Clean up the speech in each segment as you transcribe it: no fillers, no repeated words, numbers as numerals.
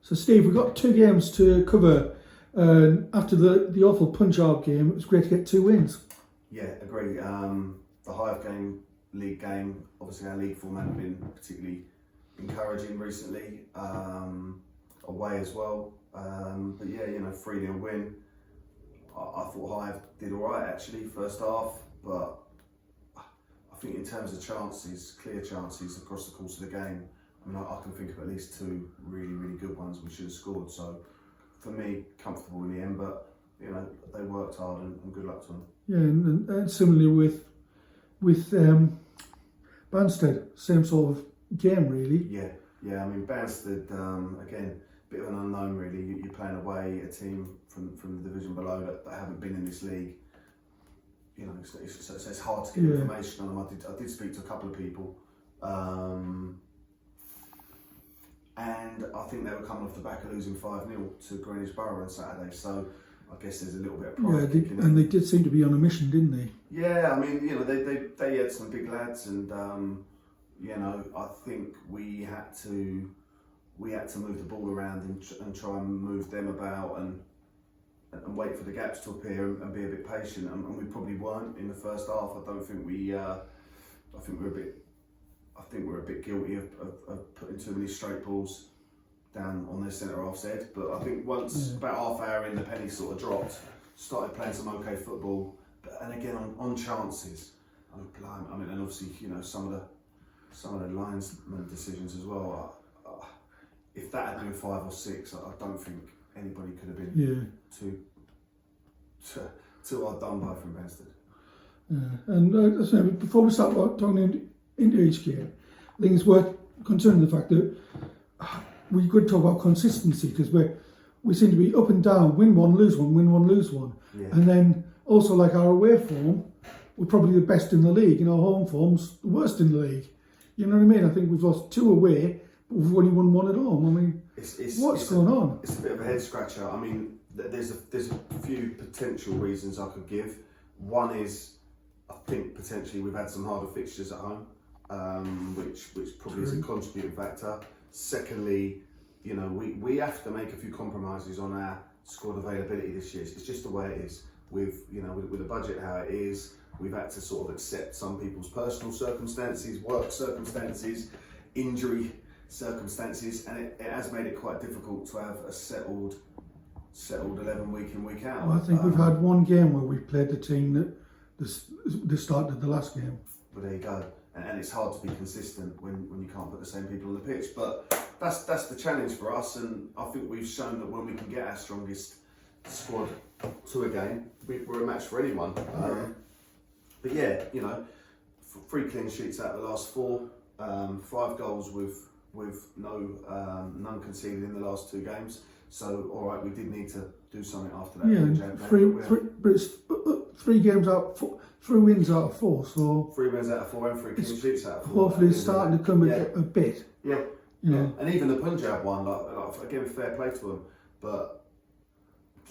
So Steve, we've got 2 games to cover. After the awful Punjab game, it was great to get 2 wins. Yeah, agree. The Hive league game, obviously our league format have been particularly encouraging recently, away as well. But yeah, 3-0 win. I thought Hive did all right actually first half, but I think in terms of chances, clear chances across the course of the game, I can think of at least 2 really, really good ones we should have scored. So for me, comfortable in the end, but they worked hard and good luck to them. Yeah, and similarly with Banstead, same sort of game really. Yeah. Banstead, again, bit of an unknown really. You're playing away a team from the division below that haven't been in this league. It's hard to get information on them. I did speak to a couple of people, and I think they were coming off the back of losing 5-0 to Greenwich Borough on Saturday. So I guess there's a little bit of pride. And they did seem to be on a mission, didn't they? Yeah, they had some big lads, and I think we had to move the ball around and try and move them about and wait for the gaps to appear and be a bit patient. And we probably weren't in the first half. I don't think we. I think we're a bit guilty of putting too many straight balls down on their centre half's head. But I think once about half hour in, the penny sort of dropped, started playing some okay football, and again on chances. And obviously some of the linesman decisions as well. If that had been 5 or 6, I don't think anybody could have been too hard done by from Banstead. And before we start talking into each game, I think it's worth considering the fact that we could talk about consistency, because we seem to be up and down, win one, lose one, win one, lose one. Yeah. And then also like our away form, we're probably the best in the league, and our home form's the worst in the league. You know what I mean? I think we've lost 2 away, but we've only won 1 at home. What's going on? It's a bit of a head scratcher. There's a few potential reasons I could give. One is, I think potentially we've had some harder fixtures at home, which probably is a contributing factor. Secondly, we have to make a few compromises on our squad availability this year. It's just the way it is. With the budget how it is, we've had to sort of accept some people's personal circumstances, work circumstances, injury circumstances, and it has made it quite difficult to have a settled 11 week in, week out. Well, I think we've had 1 game where we've played the team that started the last game. But there you go. And it's hard to be consistent when you can't put the same people on the pitch. But that's the challenge for us, and I think we've shown that when we can get our strongest squad to a game, we're a match for anyone. But yeah, 3 clean sheets out of the last 4, 5 goals with none conceded in the last 2 games. So all right, we did need to do something after that. But it's 3 games out, 3 wins out of 4. So 3 wins out of 4 and 3 clean sheets out of 4. Hopefully, it's starting to come a bit. Yeah. And even the Punjab one, like again, fair play to them, but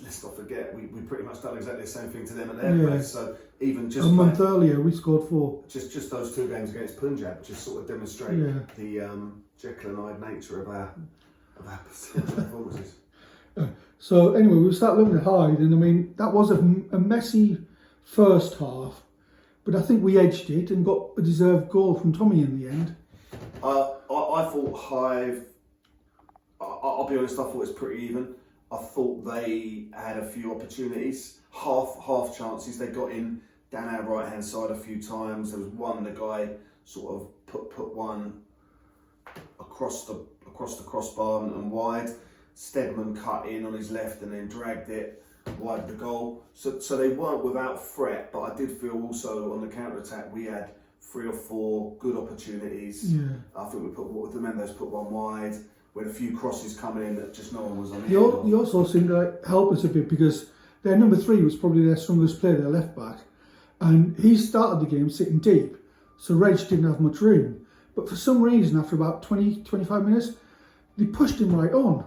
let's not forget we pretty much done exactly the same thing to them at their place. So even just a month earlier, we scored 4. Just those 2 games against Punjab just sort of demonstrate the Jekyll and Hyde nature of our performances. So anyway, we'll start looking at Hyde, and that was a messy first half, but I think we edged it and got a deserved goal from Tommy in the end. I thought Hive, I'll be honest, I thought it was pretty even. I thought they had a few opportunities, half chances. They got in down our right hand side a few times. There was one, the guy sort of put one across the crossbar and wide. Stedman cut in on his left and then dragged it wide of the goal. So they weren't without threat, but I did feel also on the counter-attack we had 3 or 4 good opportunities. Yeah. I think the Mendes put one wide. We had a few crosses coming in that just no one was on. He also seemed to help us a bit, because their number 3 was probably their strongest player, their left back, and he started the game sitting deep, so Reg didn't have much room. But for some reason, after about 20-25 minutes, they pushed him right on.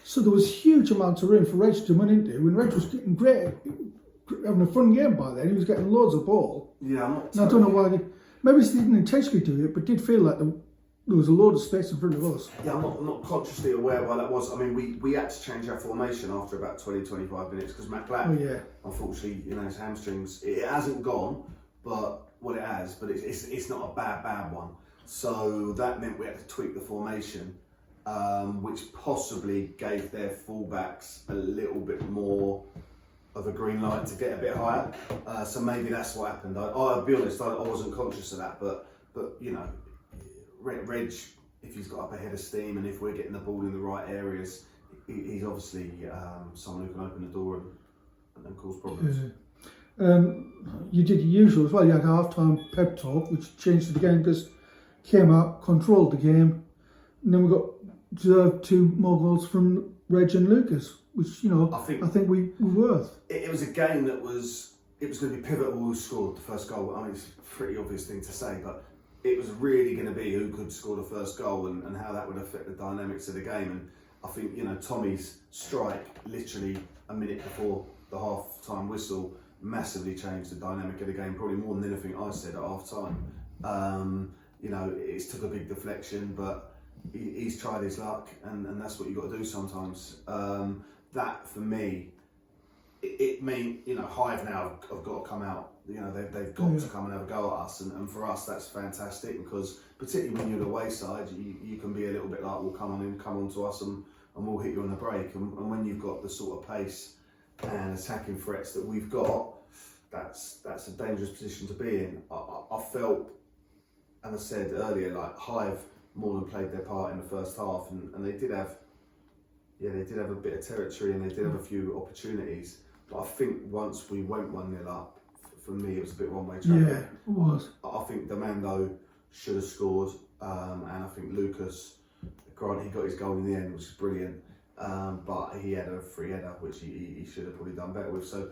So there was huge amounts of room for Reg to run into, and Reg was getting great, having a fun game by then. He was getting loads of ball. Yeah, I don't know why maybe they didn't intentionally do it, but did feel like there was a load of space in front of us. Yeah, I'm not consciously aware why that was. I mean, we had to change our formation after about 20-25 minutes because Matt Black, unfortunately, his hamstrings, it hasn't gone, but it has, but it's not a bad one. So that meant we had to tweak the formation, which possibly gave their fullbacks a little bit more of a green light to get a bit higher. So maybe that's what happened. I'll be honest, I wasn't conscious of that, but Reg, if he's got up a head of steam and if we're getting the ball in the right areas, he's obviously someone who can open the door and cause problems. You did your usual as well. You had a half-time pep talk, which changed the game because came out, controlled the game, and then we got deserved 2 more goals from Reg and Lucas, which I think we were worth. It was a game that was going to be pivotal who scored the first goal. I mean, it's a pretty obvious thing to say, but it was really going to be who could score the first goal and how that would affect the dynamics of the game. And I think, Tommy's strike literally a minute before the half-time whistle massively changed the dynamic of the game, probably more than anything I said at half-time. It's took a big deflection, but he's tried his luck and that's what you've got to do sometimes. That, for me, it means, Hive now have got to come out. They've got to come and have a go at us, and for us that's fantastic because particularly when you're the away side, you can be a little bit like, well, come on to us and we'll hit you on the break. And when you've got the sort of pace and attacking threats that we've got, that's a dangerous position to be in. I felt, and I said earlier, like Hive more than played their part in the first half, and they did have a bit of territory and they did have a few opportunities. But I think once we went 1-0 up, for me it was a bit one-way traffic. Yeah, it was. I think Demando should have scored, and I think Lucas, granted he got his goal in the end, which is brilliant, but he had a free header which he should have probably done better with. So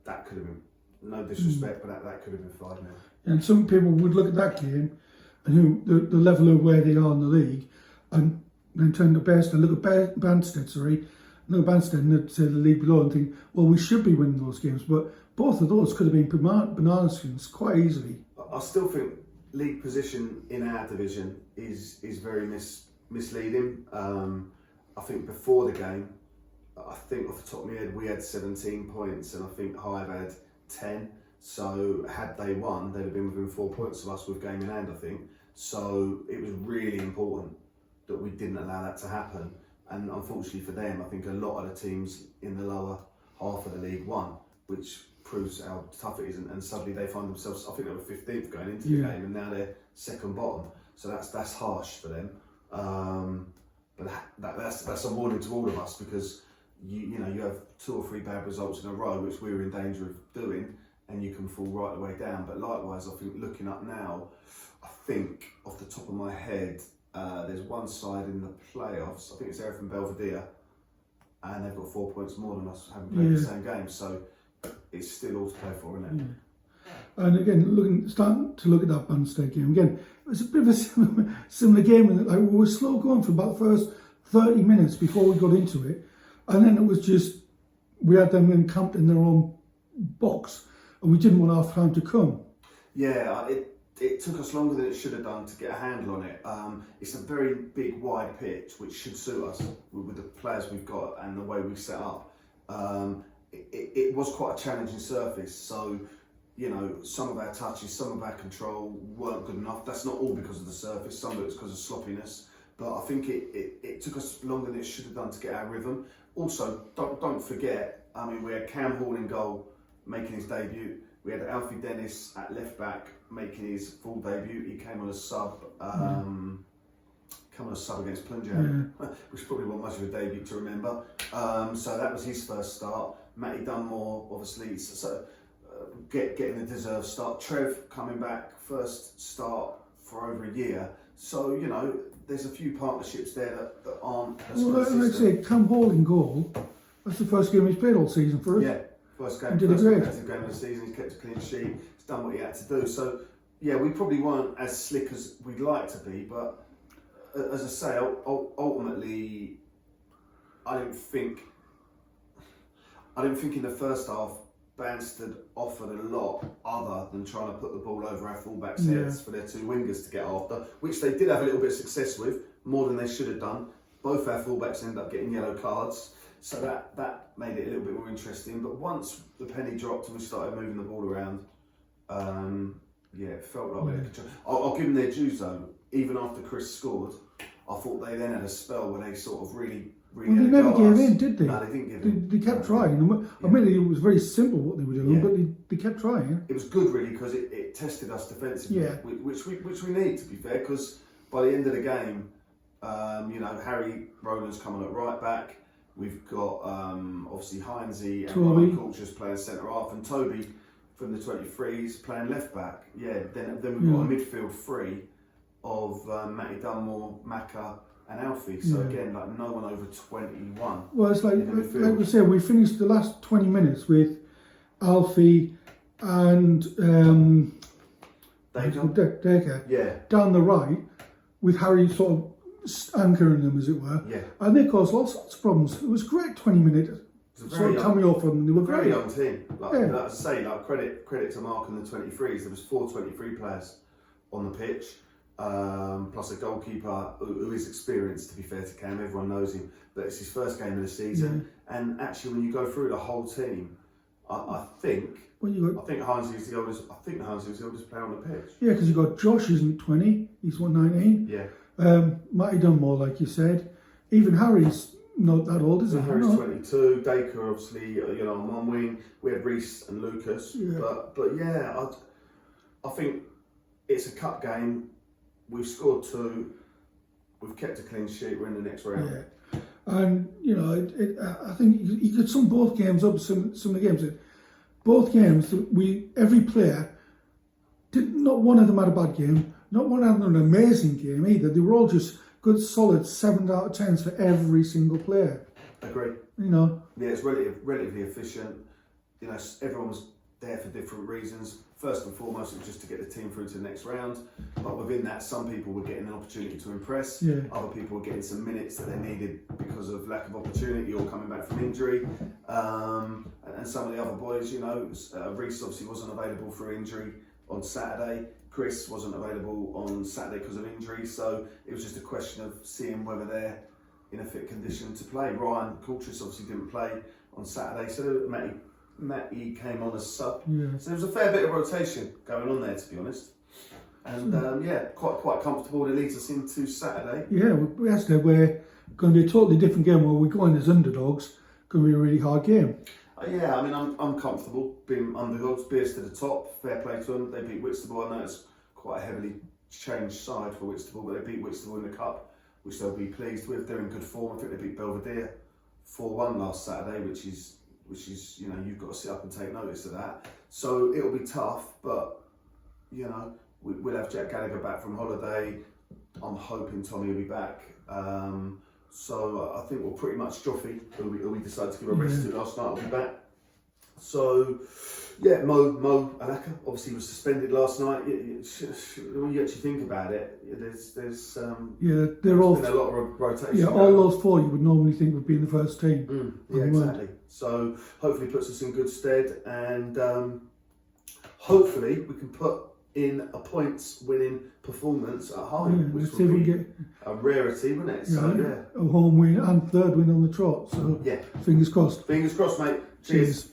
that could have been, no disrespect, but that could have been 5-0. And some people would look at that game and the level of where they are in the league, and then turn to Banstead, look at Banstead and say the league below and think, well, we should be winning those games. But both of those could have been banana skins quite easily. I still think league position in our division is very misleading. I think before the game, I think off the top of my head, we had 17 points and I think Hive had 10. So had they won, they'd have been within 4 points of us with game in hand, I think. So it was really important that we didn't allow that to happen. And unfortunately for them, I think a lot of the teams in the lower half of the league won, which proves how tough it is. And suddenly they find themselves, I think they were 15th going into the game, and now they're second bottom. So that's harsh for them. But that's a warning to all of us because you have 2 or 3 bad results in a row, which we were in danger of doing, and you can fall right the way down. But likewise, I think looking up now, I think off the top of my head, there's one side in the playoffs, I think it's Erith Belvedere, and they've got 4 points more than us, having played the same game, so it's still all to play for, isn't it? Yeah. And again, starting to look at that Banstead game, again, it was a bit of a similar game, and we were slow going for about the first 30 minutes before we got into it, and then it was just, we had them encamped in their own box, and we didn't want half time to come. Yeah, it took us longer than it should have done to get a handle on it. It's a very big, wide pitch, which should suit us with the players we've got and the way we've set up. It was quite a challenging surface, so some of our touches, some of our control weren't good enough. That's not all because of the surface, some of it was because of sloppiness, but I think it took us longer than it should have done to get our rhythm. Also, don't forget, I mean, we had Cam Hall in goal making his debut. We had Alfie Dennis at left back making his full debut. He came on a sub, against Punjab, which probably wasn't much of a debut to remember. So that was his first start. Matty Dunmore, obviously, getting a deserved start. Trev coming back, first start for over a year. So there's a few partnerships there that aren't as consistent. Let's say Cam Hall in goal. That's the first game he's played all season for us. Yeah. First game of the season, he's kept a clean sheet, he's done what he had to do. So, yeah, we probably weren't as slick as we'd like to be, but as I say, ultimately, I didn't think in the first half Banstead offered a lot other than trying to put the ball over our fullbacks' heads for their two wingers to get after, which they did have a little bit of success with, more than they should have done. Both our fullbacks ended up getting yellow cards, so that made it a little bit more interesting. But once the penny dropped and we started moving the ball around, it felt like we had control. I'll give them their dues though. Even after Chris scored, I thought they then had a spell where they sort of really Well, they never gave in, did they? No, they didn't give in. They kept trying. I mean, it was very simple what they were doing, but they kept trying. It was good, really, because it tested us defensively, which we need, to be fair, because by the end of the game, Harry Rowland's coming at right back. We've got obviously Ivesy and Ryan Culture's playing centre half, and Toby from the 23s playing left back. Yeah, then we've got a midfield three of Matty Dunmore, Macca, and Alfie. So again, like no one over 21. Well, it's like we said, we finished the last 20 minutes with Alfie and Decker down the right, with Harry sort of anchoring them, as it were. Yeah. And they caused all sorts of problems. It was great 20 minutes. Sort of coming off them. They were very great. young team. Like I say, like credit to Mark and the 23s. There was 4 23 players on the pitch. Plus a goalkeeper who is experienced, to be fair to Cam, everyone knows him, but it's his first game of the season. And actually, when you go through the whole team, I think Heinze is the oldest. I think Heinze is the oldest player on the pitch. Yeah, because you've got Josh, isn't 20? He's 19. Yeah. Matty Dunmore, like you said. Even Harry's not that old, is he? Harry's 22. Dacre, obviously, on one wing. We had Reece and Lucas. Yeah. But yeah, I think it's a cup game. We've scored 2. We've kept a clean sheet. We're in the next round. Yeah, and I think you could sum both games up. Some of the games, both games, every player not one of them had a bad game. Not one had an amazing game either. They were all just good, solid 7 out of 10s for every single player. Agree. Yeah, it's relatively efficient. Everyone was there for different reasons. First and foremost, it was just to get the team through to the next round. But within that, some people were getting an opportunity to impress. Yeah. Other people were getting some minutes that they needed because of lack of opportunity or coming back from injury. And some of the other boys, Reece obviously wasn't available for injury on Saturday. Chris wasn't available on Saturday because of injury. So it was just a question of seeing whether they're in a fit condition to play. Ryan Coultris obviously didn't play on Saturday, so Matty came on as sub. Yeah. So there was a fair bit of rotation going on there, to be honest. And quite comfortable. It leads us into Saturday. Yeah, we're going to be a totally different game where we're going as underdogs. Going to be a really hard game. I'm comfortable being underdogs. Beers to the top. Fair play to them. They beat Whitstable. I know it's quite a heavily changed side for Whitstable, but they beat Whitstable in the cup, which they'll be pleased with. They're in good form. I think they beat Belvedere 4-1 last Saturday, which is you've got to sit up and take notice of that. So it'll be tough, but we'll have Jack Gallagher back from holiday. I'm hoping Tommy will be back. So I think we'll pretty much Joffy, who we decided to give a rest to last night, will be back. So Mo Alaka obviously was suspended last night. When you actually think about it, there's they're all been a lot of rotation. Yeah, all those 4 you would normally think would be in the first team. Exactly. So hopefully puts us in good stead, and hopefully we can put in a points-winning performance at home, which would be a rarity, wouldn't it? A home win and third win on the trot. So fingers crossed. Fingers crossed, mate. Cheers.